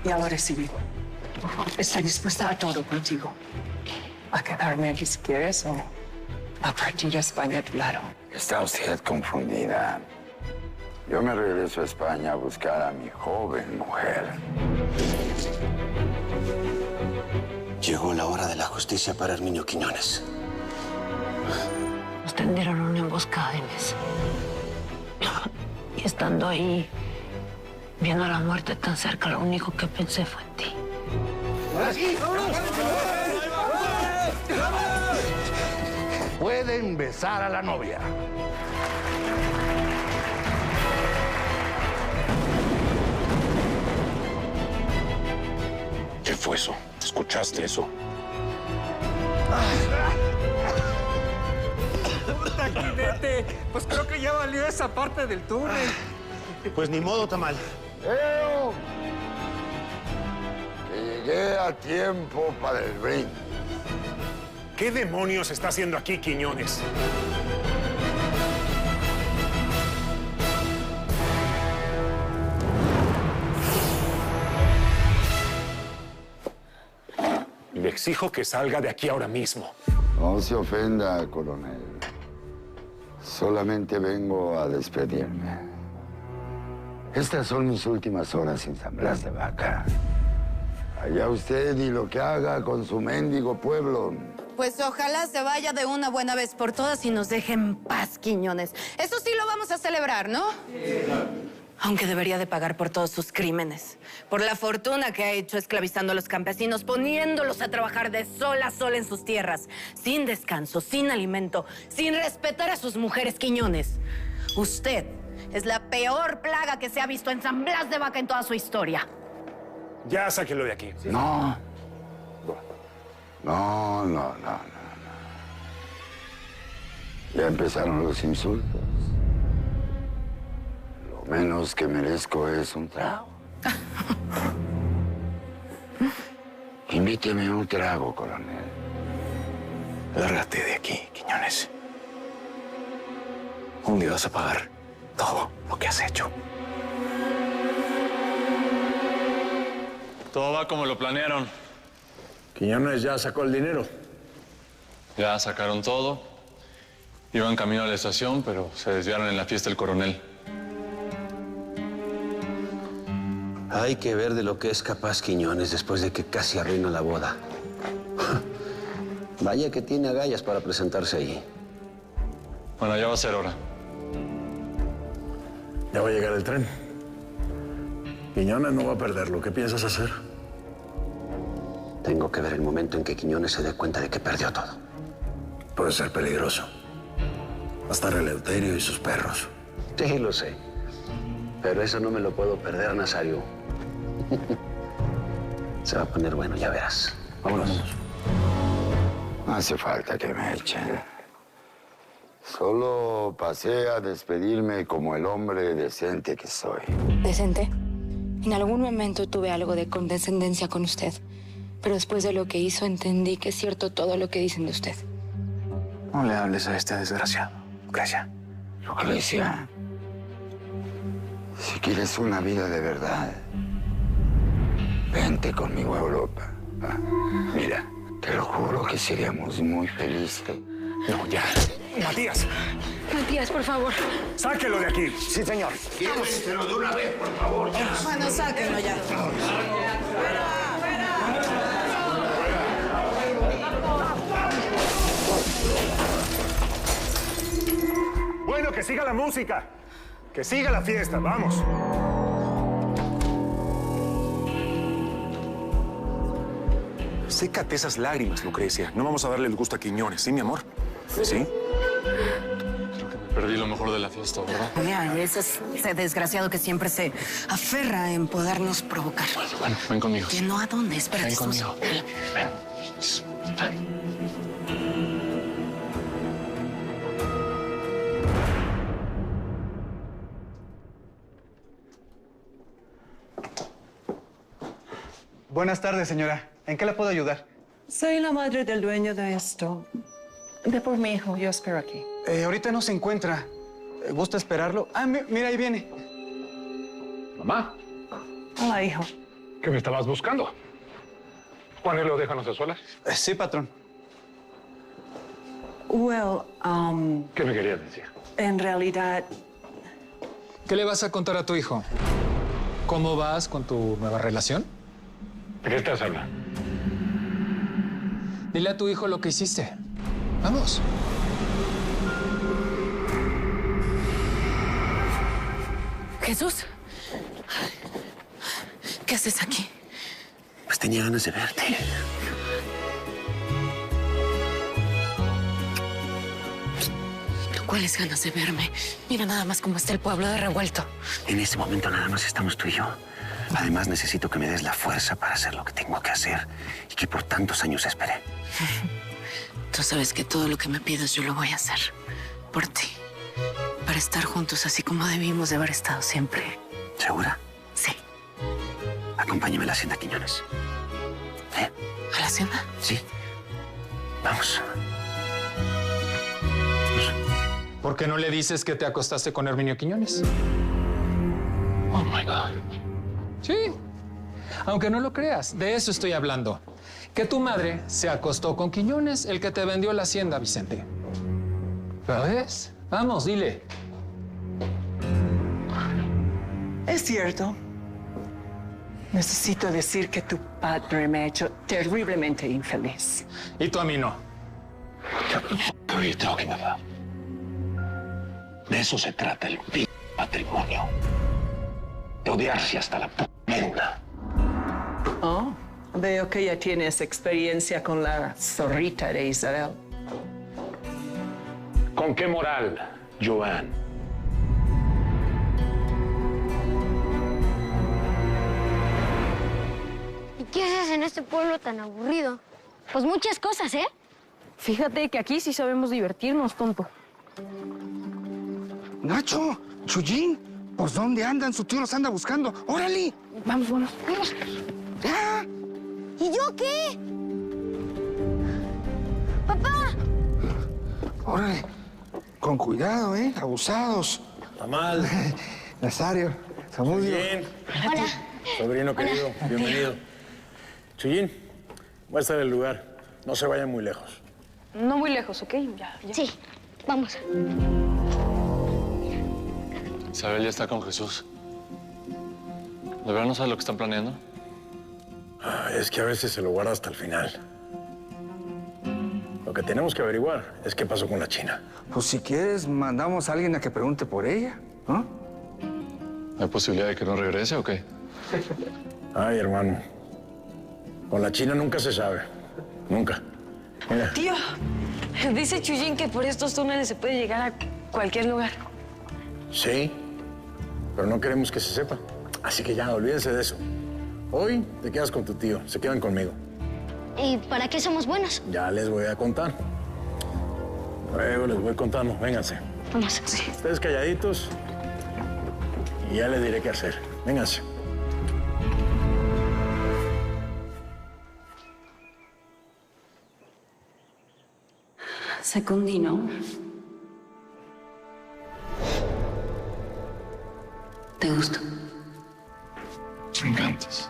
Ya lo recibí. Estoy dispuesta a todo contigo. A quedarme aquí si quieres o a partir a España a tu lado. Está usted confundida. Yo me regreso a España a buscar a mi joven mujer. Llegó la hora de la justicia para Herminio Quiñones. Nos tendieron una emboscada, Inés. Y estando ahí, viendo la muerte tan cerca, lo único que pensé fue en ti. Pueden besar a la novia. ¿Qué fue eso? ¿Escuchaste eso? Taquinete, pues creo que ya valió esa parte del túnel. Pues ni modo, Tamal. ¡Creo que llegué a tiempo para el brindis! ¿Qué demonios está haciendo aquí, Quiñones? Le exijo que salga de aquí ahora mismo. No se ofenda, coronel. Solamente vengo a despedirme. Estas son mis últimas horas en San Blas de Vaca. Allá usted y lo que haga con su mendigo pueblo. Pues ojalá se vaya de una buena vez por todas y nos deje en paz, Quiñones. Eso sí lo vamos a celebrar, ¿no? Sí. Aunque debería de pagar por todos sus crímenes. Por la fortuna que ha hecho esclavizando a los campesinos, poniéndolos a trabajar de sol a sol en sus tierras. Sin descanso, sin alimento, sin respetar a sus mujeres, Quiñones. Usted es la peor plaga que se ha visto en San Blas de Vaca en toda su historia. Ya sáquenlo de aquí. No. No. Ya empezaron los insultos. Lo menos que merezco es un trago. Invíteme un trago, coronel. Lárgate de aquí, Quiñones. Un día vas a pagar todo lo que has hecho. Todo va como lo planearon. Quiñones ya sacó el dinero. Ya sacaron todo. Iban camino a la estación, pero se desviaron en la fiesta del coronel. Hay que ver de lo que es capaz Quiñones después de que casi arruina la boda. Vaya que tiene agallas para presentarse ahí. Bueno, ya va a ser hora. Ya va a llegar el tren. Quiñones no va a perderlo. ¿Qué piensas hacer? Tengo que ver el momento en que Quiñones se dé cuenta de que perdió todo. Puede ser peligroso. Hasta el Eleuterio y sus perros. Sí, lo sé. Pero eso no me lo puedo perder, Nazario. Se va a poner bueno, ya verás. Vámonos. No hace falta que me echen. Solo pasé a despedirme como el hombre decente que soy. ¿Decente? En algún momento tuve algo de condescendencia con usted. Pero después de lo que hizo, entendí que es cierto todo lo que dicen de usted. No le hables a este desgraciado, Lucrecia. Lucrecia, si quieres una vida de verdad, vente conmigo a Europa. Mira, te lo juro que seríamos muy felices. No, ya. Matías, Matías, por favor. sáquelo de aquí. Sí, señor. Llévenselo de una vez, por favor. Bueno, sáquenlo ya. Bueno, que siga la música. Que siga la fiesta. Vamos. Sécate esas lágrimas, Lucrecia. No vamos a darle el gusto a Quiñones, ¿sí, mi amor? ¿Sí? Perdí lo mejor de la fiesta, ¿verdad? Ya, ese es ese desgraciado que siempre se aferra en podernos provocar. Bueno, ven conmigo. Que no, ¿a dónde? Espérate. Ven conmigo. Ven. Buenas tardes, señora. ¿En qué la puedo ayudar? Soy la madre del dueño de esto. Ve por mi hijo, yo espero aquí. Ahorita no se encuentra. ¿Gusta esperarlo? Ah, mira, ahí viene. Mamá. Hola, hijo. ¿Qué me estabas buscando? Juanelo, déjanos a solas. Sí, patrón. Well, ¿Qué me querías decir? en realidad, ¿Qué le vas a contar a tu hijo? ¿Cómo vas con tu nueva relación? ¿De qué estás hablando? Dile a tu hijo lo que hiciste. Vamos. Jesús, ¿qué haces aquí? Pues tenía ganas de verte. ¿Cuáles ganas de verme? Mira nada más cómo está el pueblo de revuelto. En este momento nada más estamos tú y yo. Además, necesito que me des la fuerza para hacer lo que tengo que hacer y que por tantos años esperé. Tú sabes que todo lo que me pidas yo lo voy a hacer. Por ti. Para estar juntos así como debimos de haber estado siempre. ¿Segura? Sí. Acompáñame a la hacienda Quiñones. ¿Eh? ¿A la hacienda? Sí. Vamos. ¿Por qué no le dices que te acostaste con Herminio Quiñones? Oh, my God. Sí. Aunque no lo creas, de eso estoy hablando. Que tu madre se acostó con Quiñones, el que te vendió la hacienda, Vicente. ¿Lo ves? Vamos, dile. es cierto. Necesito decir que tu padre me ha hecho terriblemente infeliz. Y tú a mí no. What are you talking about? De eso se trata el matrimonio. De odiarse hasta la médula. Oh, veo que ya tienes experiencia con la zorrita de Isabel. ¿Con qué moral, Joan? ¿Y qué haces en este pueblo tan aburrido? Pues muchas cosas, ¿eh? Fíjate que aquí sí sabemos divertirnos, tonto. Nacho, Chuyín, ¿por dónde andan? Su tío los anda buscando. ¡Órale! Vamos, vamos. Vamos. ¡Ya! ¿Y yo qué? ¡Papá! ¡Órale! Con cuidado, ¿eh? Abusados. Tamal. Nazario, Zamudio. Chuyín. Hola. Sobrino querido, bienvenido. Chuyín, muestra el lugar. No se vayan muy lejos. No muy lejos, ¿ok? Ya. Sí, vamos. Isabel ya está con Jesús. ¿De verdad no sabe lo que están planeando? Es que a veces se lo guarda hasta el final. Lo que tenemos que averiguar es qué pasó con la China. Pues si quieres, mandamos a alguien a que pregunte por ella, ¿no? ¿Hay posibilidad de que no regrese o qué? Ay, hermano. Con la China nunca se sabe. Nunca. Mira. Tío, dice Chuyín que por estos túneles se puede llegar a cualquier lugar. Sí, pero no queremos que se sepa. Así que ya, olvídense de eso. Hoy te quedas con tu tío, se quedan conmigo. ¿Y para qué somos buenos? Ya les voy a contar. Luego les voy contando, vénganse. Vamos. Sí. Ustedes calladitos y ya les diré qué hacer. Vénganse. Secundino. ¿Te gusto? Me encantas.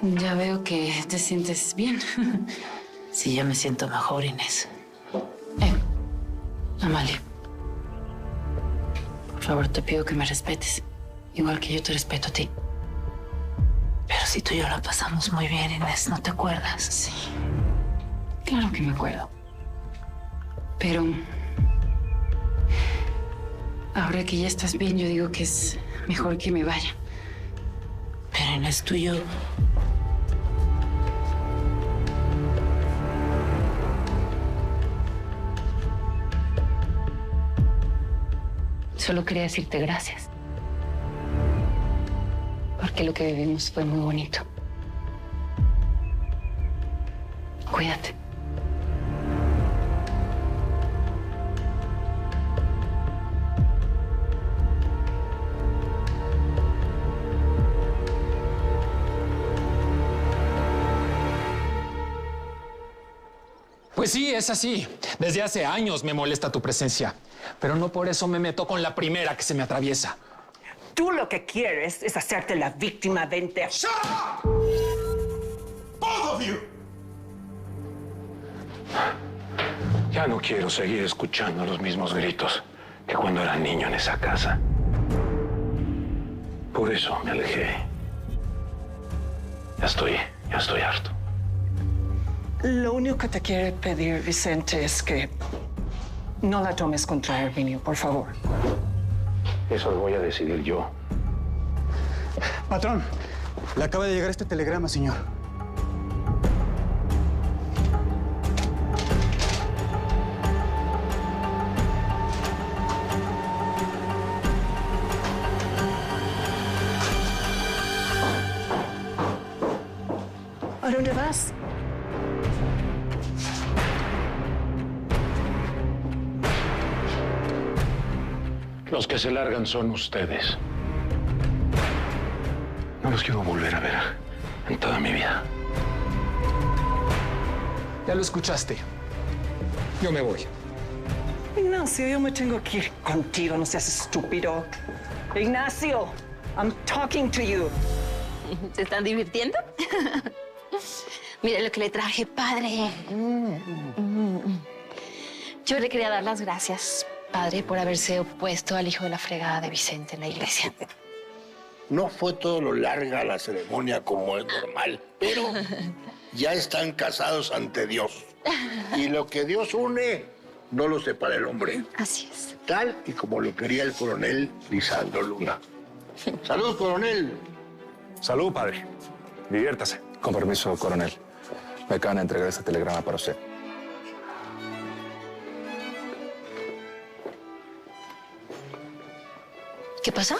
Ya veo que te sientes bien. Sí, ya me siento mejor, Inés. Amalia. Por favor, te pido que me respetes. Igual que yo te respeto a ti. Pero si tú y yo la pasamos muy bien, Inés, ¿no te acuerdas? Sí. Claro que me acuerdo. Pero ahora que ya estás bien, yo digo que es mejor que me vaya. Pero Inés, tú y yo... Solo quería decirte gracias. Porque lo que vivimos fue muy bonito. Cuídate. Pues sí, es así. Desde hace años me molesta tu presencia. Pero no por eso me meto con la primera que se me atraviesa. Tú lo que quieres es hacerte la víctima de entero. ¡Shut up! Both of you! Ya no quiero seguir escuchando los mismos gritos que cuando era niño en esa casa. Por eso me alejé. Ya estoy harto. Lo único que te quiero pedir, Vicente, es que no la tomes contra Herminio, por favor. Eso lo voy a decidir yo. Patrón, le acaba de llegar este telegrama, señor. ¿A dónde vas? Los que se largan son ustedes. No los quiero volver a ver en toda mi vida. Ya lo escuchaste. Yo me voy. Ignacio, yo me tengo que ir contigo, no seas estúpido. Ignacio, I'm talking to you. ¿Se están divirtiendo? Mire lo que le traje, padre. Yo le quería dar las gracias, padre, por haberse opuesto al hijo de la fregada de Vicente en la iglesia. No fue todo lo larga la ceremonia como es normal, pero ya están casados ante Dios. Y lo que Dios une, no lo separa el hombre. Así es. Tal y como lo quería el coronel Lisandro Luna. ¡Salud, coronel! Salud, padre. Diviértase. Con permiso, coronel. Me acaban de entregar este telegrama para usted. ¿Qué pasa?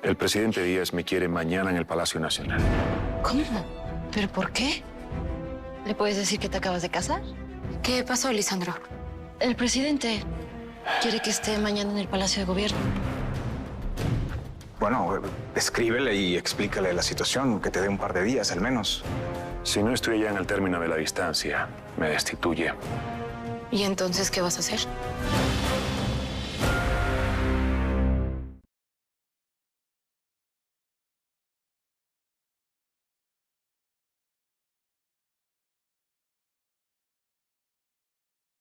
El presidente Díaz me quiere mañana en el Palacio Nacional. ¿Cómo? ¿Pero por qué? ¿Le puedes decir que te acabas de casar? ¿Qué pasó, Lisandro? El presidente quiere que esté mañana en el Palacio de Gobierno. Bueno, escríbele y explícale la situación, que te dé un par de días al menos. Si no estoy ya en el término de la distancia, me destituye. ¿Y entonces qué vas a hacer?